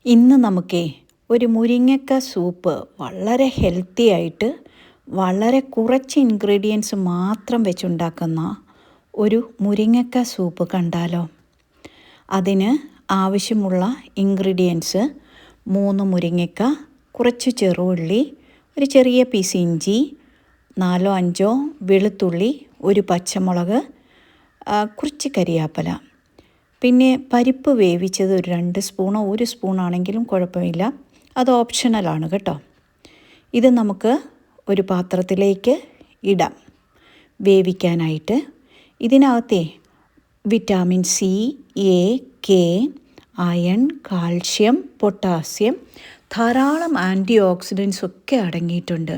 ഇന്ന് നമുക്കേ ഒരു മുരിങ്ങക്ക സൂപ്പ് വളരെ ഹെൽത്തി ആയിട്ട് വളരെ കുറച്ച് ഇൻഗ്രീഡിയൻസ് മാത്രം വെച്ചുണ്ടാക്കുന്ന ഒരു മുരിങ്ങക്ക സൂപ്പ് കണ്ടാലോ. അതിന് ആവശ്യമുള്ള ഇൻഗ്രീഡിയൻസ് 3 മുരിങ്ങക്ക, കുറച്ച് ചെറുള്ളി, ഒരു ചെറിയ പീസ് ഇഞ്ചി, 4-5 വെളുത്തുള്ളി, ഒരു പച്ചമുളക്, കുറച്ച് കരിയാപ്പല, പിന്നെ പരിപ്പ് വേവിച്ചത് ഒരു 2 സ്പൂണോ 1 സ്പൂണാണെങ്കിലും കുഴപ്പമില്ല, അത് ഓപ്ഷണലാണ് കേട്ടോ. ഇത് നമുക്ക് ഒരു പാത്രത്തിലേക്ക് ഇടാം വേവിക്കാനായിട്ട്. ഇതിനകത്തെ vitamin C, A, K, iron, calcium, potassium, ധാരാളം ആൻറ്റി ഓക്സിഡൻസ് ഒക്കെ അടങ്ങിയിട്ടുണ്ട്.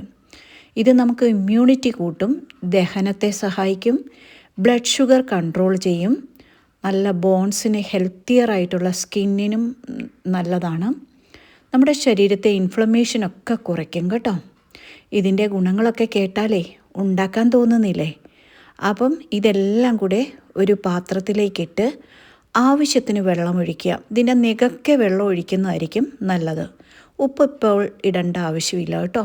ഇത് നമുക്ക് ഇമ്മ്യൂണിറ്റി കൂട്ടും, ദഹനത്തെ സഹായിക്കും, ബ്ലഡ് ഷുഗർ കൺട്രോൾ ചെയ്യും, നല്ല ബോൺസിന് ഹെൽത്തിയറായിട്ടുള്ള സ്കിന്നിനും നല്ലതാണ്, നമ്മുടെ ശരീരത്തെ ഇൻഫ്ലമേഷനൊക്കെ കുറയ്ക്കും കേട്ടോ. ഇതിൻ്റെ ഗുണങ്ങളൊക്കെ കേട്ടാലേ ഉണ്ടാക്കാൻ തോന്നുന്നില്ലേ. അപ്പം ഇതെല്ലാം കൂടെ ഒരു പാത്രത്തിലേക്കിട്ട് ആവശ്യത്തിന് വെള്ളം ഒഴിക്കുക. ഇതിൻ്റെ നികക്കെ വെള്ളം ഒഴിക്കുന്നതായിരിക്കും നല്ലത്. ഉപ്പ് ഇപ്പോൾ ഇടേണ്ട ആവശ്യമില്ല കേട്ടോ.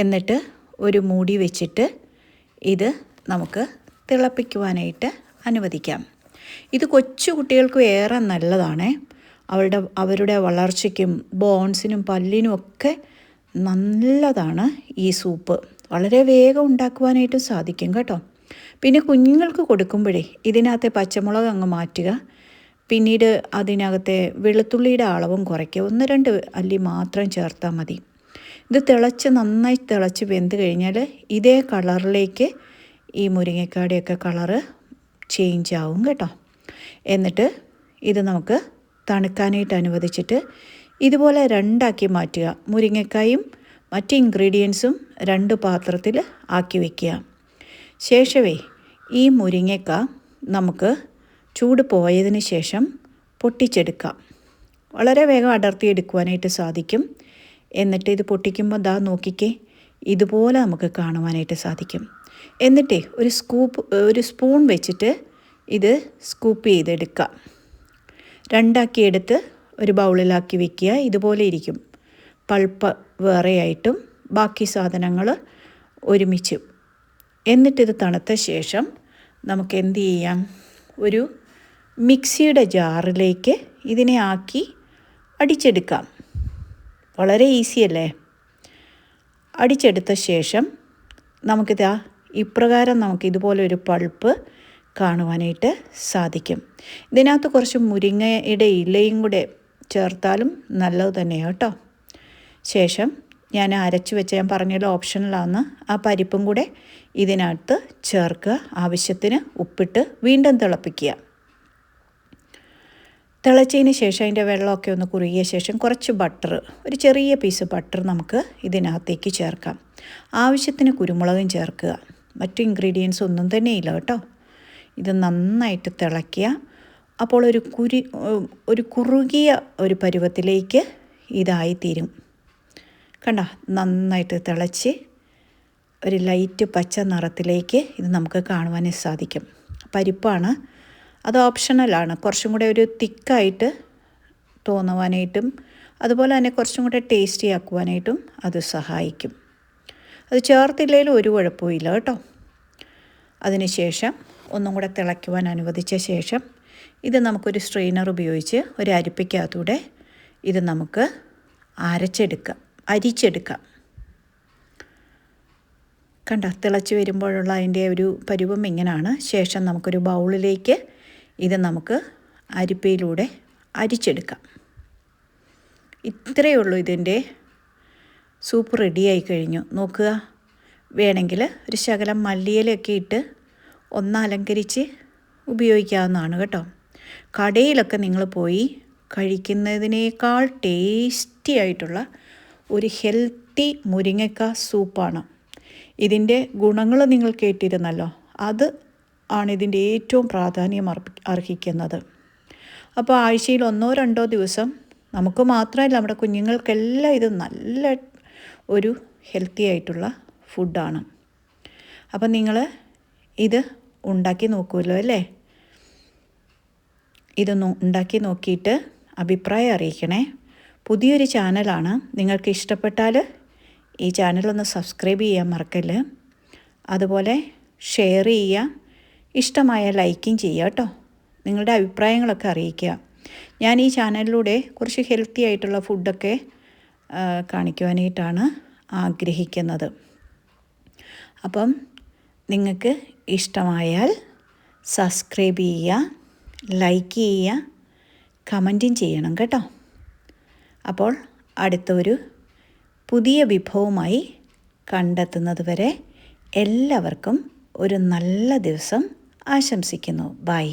എന്നിട്ട് ഒരു മൂടി വെച്ചിട്ട് ഇത് നമുക്ക് തിളപ്പിക്കുവാനായിട്ട് അനുവദിക്കാം. ഇത് കൊച്ചു കുട്ടികൾക്ക് ഏറെ നല്ലതാണ്. അവരുടെ വളർച്ചയ്ക്കും ബോൺസിനും പല്ലിനും ഒക്കെ നല്ലതാണ് ഈ സൂപ്പ്. വളരെ വേഗം ഉണ്ടാക്കുവാനായിട്ട് സാധിക്കും കേട്ടോ. പിന്നെ കുഞ്ഞുങ്ങൾക്ക് കൊടുക്കുമ്പോഴേ ഇതിനകത്തെ പച്ചമുളക് അങ്ങ് മാറ്റുക. പിന്നീട് അതിനകത്തെ വെളുത്തുള്ളിയുടെ അളവും കുറയ്ക്കുക. 1-2 അല്ലി മാത്രം ചേർത്താൽ മതി. ഇത് നന്നായി തിളച്ച് വെന്ത് കഴിഞ്ഞാൽ ഇതേ കളറിലേക്ക് ഈ മുരിങ്ങക്കാടിയൊക്കെ കളറ് ചേഞ്ച് ആവും കേട്ടോ. എന്നിട്ട് ഇത് നമുക്ക് തണുക്കാനായിട്ട് അനുവദിച്ചിട്ട് ഇതുപോലെ 2 മാറ്റുക. മുരിങ്ങക്കായും മറ്റ് ഇൻഗ്രീഡിയൻസും 2 പാത്രത്തിൽ ആക്കി വയ്ക്കുക. ശേഷമേ ഈ മുരിങ്ങക്ക നമുക്ക് ചൂട് പോയതിന് ശേഷം പൊട്ടിച്ചെടുക്കാം. വളരെ വേഗം അടർത്തിയെടുക്കുവാനായിട്ട് സാധിക്കും. എന്നിട്ട് ഇത് പൊട്ടിക്കുമ്പോൾ ദാ നോക്കിക്കേ, ഇതുപോലെ നമുക്ക് കാണുവാനായിട്ട് സാധിക്കും. എന്നിട്ടേ ഒരു സ്പൂൺ വെച്ചിട്ട് ഇത് സ്കൂപ്പ് ചെയ്തെടുക്കാം. 2 എടുത്ത് ഒരു ബൗളിലാക്കി വയ്ക്കുക. ഇതുപോലെ ഇരിക്കും. പൾപ്പ് വേറെയായിട്ടും ബാക്കി സാധനങ്ങൾ ഒരുമിച്ച്. എന്നിട്ടിത് തണുത്ത ശേഷം നമുക്ക് എന്ത് ചെയ്യാം, ഒരു മിക്സിയുടെ ജാറിലേക്ക് ഇതിനെ ആക്കി അടിച്ചെടുക്കാം. വളരെ ഈസിയല്ലേ. അടിച്ചെടുത്ത ശേഷം നമുക്കിതാ ഇപ്രകാരം നമുക്ക് ഇതുപോലെ ഒരു പൾപ്പ് കാണുവാനായിട്ട് സാധിക്കും. ഇതിനകത്ത് കുറച്ച് മുരിങ്ങയുടെ ഇലയും കൂടെ ചേർത്താലും നല്ലത് തന്നെയാണ് കേട്ടോ. ശേഷം ഞാൻ അരച്ച് വെച്ച, ഞാൻ പറഞ്ഞല്ലോ ഓപ്ഷണലാണ്, ആ പരിപ്പും കൂടെ ഇതിനകത്ത് ചേർക്കുക. ആവശ്യത്തിന് ഉപ്പിട്ട് വീണ്ടും തിളപ്പിക്കുക. തിളച്ചതിന് ശേഷം അതിൻ്റെ വെള്ളമൊക്കെ ഒന്ന് കുറുകിയ ശേഷം കുറച്ച് ബട്ടർ, ഒരു ചെറിയ പീസ് ബട്ടർ നമുക്ക് ഇതിനകത്തേക്ക് ചേർക്കാം. ആവശ്യത്തിന് കുരുമുളകും ചേർക്കുക. മറ്റു ഇൻഗ്രീഡിയൻസ് ഒന്നും തന്നെ ഇല്ല കേട്ടോ. ഇത് നന്നായിട്ട് തിളയ്ക്കുക. അപ്പോൾ ഒരു കുറുകിയ ഒരു പരുവത്തിലേക്ക് ഇതായിത്തീരും. കണ്ടോ, നന്നായിട്ട് തിളച്ച് ഒരു ലൈറ്റ് പച്ച നിറത്തിലേക്ക് ഇത് നമുക്ക് കാണുവാനേ സാധിക്കും. പരിപ്പാണ്, അത് ഓപ്ഷണലാണ്. കുറച്ചും കൂടെ ഒരു തിക്കായിട്ട് തോന്നുവാനായിട്ടും അതുപോലെ തന്നെ കുറച്ചും കൂടെ ടേസ്റ്റി ആക്കുവാനായിട്ടും അത് സഹായിക്കും. അത് ചേർത്തില്ലെങ്കിലും ഒരു കുഴപ്പമില്ല കേട്ടോ. അതിനുശേഷം ഒന്നും കൂടെ തിളയ്ക്കുവാൻ അനുവദിച്ച ശേഷം ഇത് നമുക്കൊരു സ്ട്രെയിനർ ഉപയോഗിച്ച് ഒരു അരിപ്പയ്ക്കകത്തൂടെ ഇത് നമുക്ക് അരിച്ചെടുക്കാം. കണ്ട, തിളച്ച് വരുമ്പോഴുള്ള അതിൻ്റെ ഒരു പരുവം ഇങ്ങനെയാണ്. ശേഷം നമുക്കൊരു ബൗളിലേക്ക് ഇത് നമുക്ക് അരിപ്പയിലൂടെ അരിച്ചെടുക്കാം. ഇത്രയേ ഉള്ളൂ, ഇതിൻ്റെ സൂപ്പ് റെഡിയായി കഴിഞ്ഞു. നോക്കുക, വേണമെങ്കിൽ ഒരു ശകലം മല്ലിയിലൊക്കെ ഇട്ട് ഒന്ന് അലങ്കരിച്ച് ഉപയോഗിക്കാവുന്നതാണ് കേട്ടോ. കടയിലൊക്കെ നിങ്ങൾ പോയി കഴിക്കുന്നതിനേക്കാൾ ടേസ്റ്റി ആയിട്ടുള്ള ഒരു ഹെൽത്തി മുരിങ്ങക്ക സൂപ്പാണ്. ഇതിൻ്റെ ഗുണങ്ങൾ നിങ്ങൾ കേട്ടിരുന്നല്ലോ, അത് ആണ് ഇതിൻ്റെ ഏറ്റവും പ്രാധാന്യം അർഹിക്കുന്നത്. അപ്പോൾ ആഴ്ചയിൽ 1-2 ദിവസം നമുക്ക് മാത്രമല്ല നമ്മുടെ കുഞ്ഞുങ്ങൾക്കെല്ലാം ഇത് നല്ല ഒരു ഹെൽത്തി ആയിട്ടുള്ള ഫുഡാണ്. അപ്പം നിങ്ങൾ ഇത് ഉണ്ടാക്കി നോക്കുമല്ലോ അല്ലേ. ഇതൊന്ന് ഉണ്ടാക്കി നോക്കിയിട്ട് അഭിപ്രായം അറിയിക്കണേ. പുതിയൊരു ചാനലാണ്. നിങ്ങൾക്ക് ഇഷ്ടപ്പെട്ടാൽ ഈ ചാനലൊന്ന് സബ്സ്ക്രൈബ് ചെയ്യാൻ മറക്കല്ല്. അതുപോലെ ഷെയർ ചെയ്യുക, ഇഷ്ടമായ ലൈക്കും ചെയ്യുക കേട്ടോ. നിങ്ങളുടെ അഭിപ്രായങ്ങളൊക്കെ അറിയിക്കുക. ഞാൻ ഈ ചാനലിലൂടെ കുറച്ച് ഹെൽത്തി ആയിട്ടുള്ള ഫുഡൊക്കെ കാണിക്കുവാനായിട്ടാണ് ആഗ്രഹിക്കുന്നത്. അപ്പം നിങ്ങൾക്ക് ഇഷ്ടമായാൽ സബ്സ്ക്രൈബ് ചെയ്യുക, ലൈക്ക് ചെയ്യുക, കമൻറ്റും ചെയ്യണം കേട്ടോ. അപ്പോൾ അടുത്തൊരു പുതിയ വിഭവമായി കണ്ടെത്തുന്നത് വരെ എല്ലാവർക്കും ഒരു നല്ല ദിവസം ആശംസിക്കുന്നു. ബൈ.